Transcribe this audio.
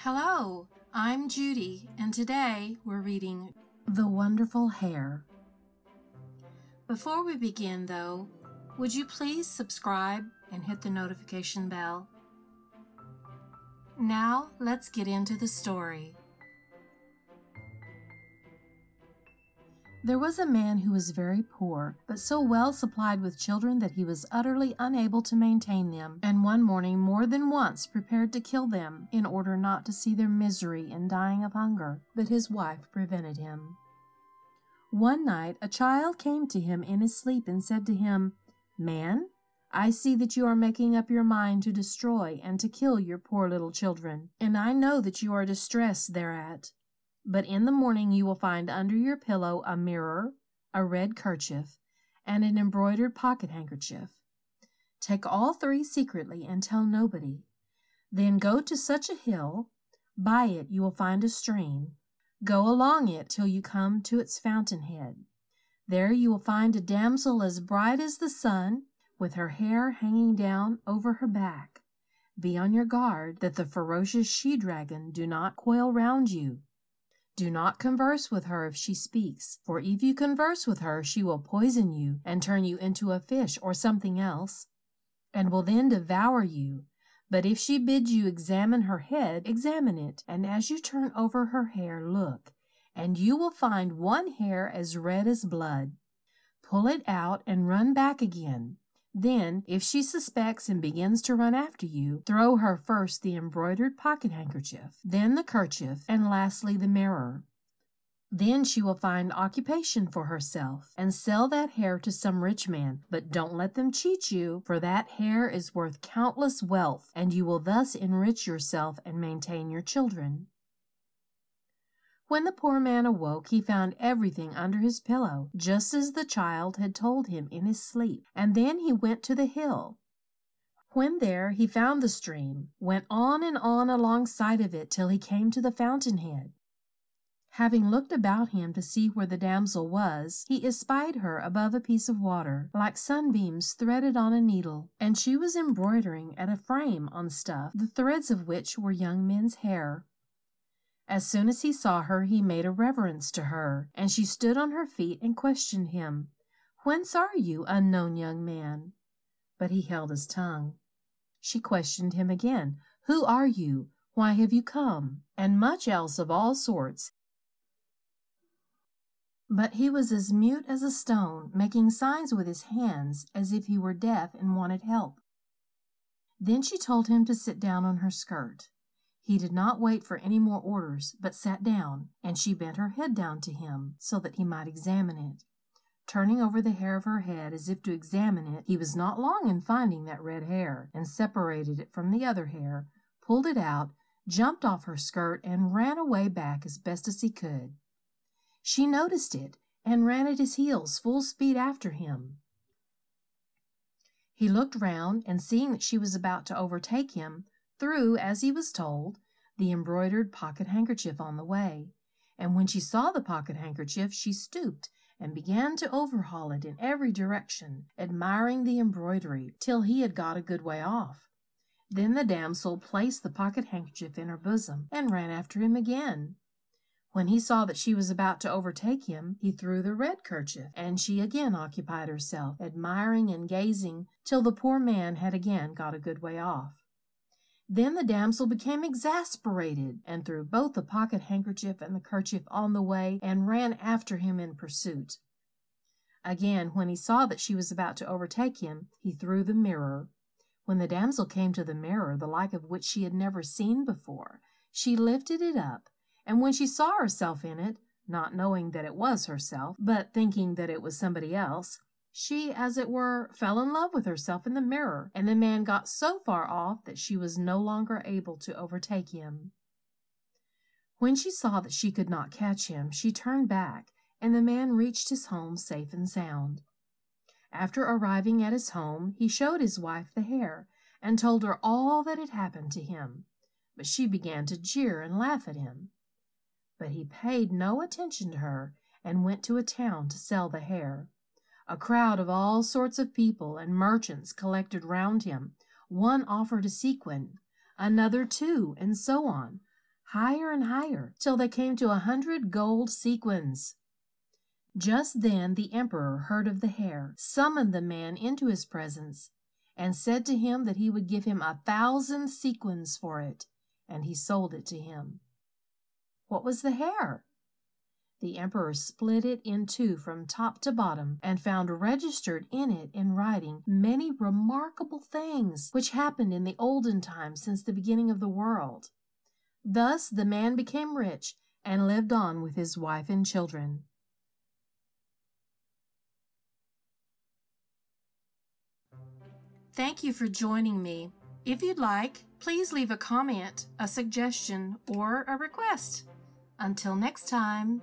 Hello, I'm Judy, and today we're reading The Wonderful Hare. Before we begin, though, would you please subscribe and hit the notification bell? Now, let's get into the story. There was a man who was very poor, but so well supplied with children that he was utterly unable to maintain them, and one morning more than once prepared to kill them in order not to see their misery in dying of hunger, but his wife prevented him. One night a child came to him in his sleep and said to him, "Man, I see that you are making up your mind to destroy and to kill your poor little children, and I know that you are distressed thereat. But in the morning you will find under your pillow a mirror, a red kerchief, and an embroidered pocket-handkerchief. Take all three secretly and tell nobody. Then go to such a hill. By it you will find a stream. Go along it till you come to its fountainhead. There you will find a damsel as bright as the sun, with her hair hanging down over her back. Be on your guard that the ferocious she-dragon do not coil round you. Do not converse with her if she speaks, for if you converse with her she will poison you and turn you into a fish or something else, and will then devour you. But if she bids you examine her head, examine it, and as you turn over her hair, look, and you will find one hair as red as blood. Pull it out and run back again. Then, if she suspects and begins to run after you, throw her first the embroidered pocket-handkerchief, then the kerchief, and lastly the mirror. Then she will find occupation for herself, and sell that hair to some rich man, but don't let them cheat you, for that hair is worth countless wealth, and you will thus enrich yourself and maintain your children." When the poor man awoke, he found everything under his pillow, just as the child had told him in his sleep, and then he went to the hill. When there, he found the stream, went on and on alongside of it till he came to the fountainhead. Having looked about him to see where the damsel was, he espied her above a piece of water, like sunbeams threaded on a needle, and she was embroidering at a frame on stuff, the threads of which were young men's hair. As soon as he saw her, he made a reverence to her, and she stood on her feet and questioned him, "Whence are you, unknown young man?" But he held his tongue. She questioned him again, "Who are you? Why have you come?" and much else of all sorts. But he was as mute as a stone, making signs with his hands as if he were deaf and wanted help. Then she told him to sit down on her skirt. He did not wait for any more orders, but sat down, and she bent her head down to him, so that he might examine it. Turning over the hair of her head as if to examine it, he was not long in finding that red hair, and separated it from the other hair, pulled it out, jumped off her skirt, and ran away back as best as he could. She noticed it, and ran at his heels full speed after him. He looked round, and seeing that she was about to overtake him, threw, as he was told, the embroidered pocket-handkerchief on the way, and when she saw the pocket-handkerchief she stooped and began to overhaul it in every direction, admiring the embroidery, till he had got a good way off. Then the damsel placed the pocket-handkerchief in her bosom and ran after him again. When he saw that she was about to overtake him, he threw the red kerchief, and she again occupied herself, admiring and gazing, till the poor man had again got a good way off. Then the damsel became exasperated, and threw both the pocket-handkerchief and the kerchief on the way, and ran after him in pursuit. Again, when he saw that she was about to overtake him, he threw the mirror. When the damsel came to the mirror, the like of which she had never seen before, she lifted it up, and when she saw herself in it, not knowing that it was herself, but thinking that it was somebody else, she, as it were, fell in love with herself in the mirror, and the man got so far off that she was no longer able to overtake him. When she saw that she could not catch him, she turned back, and the man reached his home safe and sound. After arriving at his home, he showed his wife the hair, and told her all that had happened to him, but she began to jeer and laugh at him. But he paid no attention to her, and went to a town to sell the hair. A crowd of all sorts of people and merchants collected round him. One offered a sequin, another two, and so on. higher and higher, till they came to 100 gold sequins. Just then the emperor heard of the hare, summoned the man into his presence, and said to him that he would give him 1,000 sequins for it, and he sold it to him. What was the hare? The emperor split it in two from top to bottom, and found registered in it in writing many remarkable things which happened in the olden times since the beginning of the world. Thus the man became rich and lived on with his wife and children. Thank you for joining me. If you'd like, please leave a comment, a suggestion, or a request. Until next time.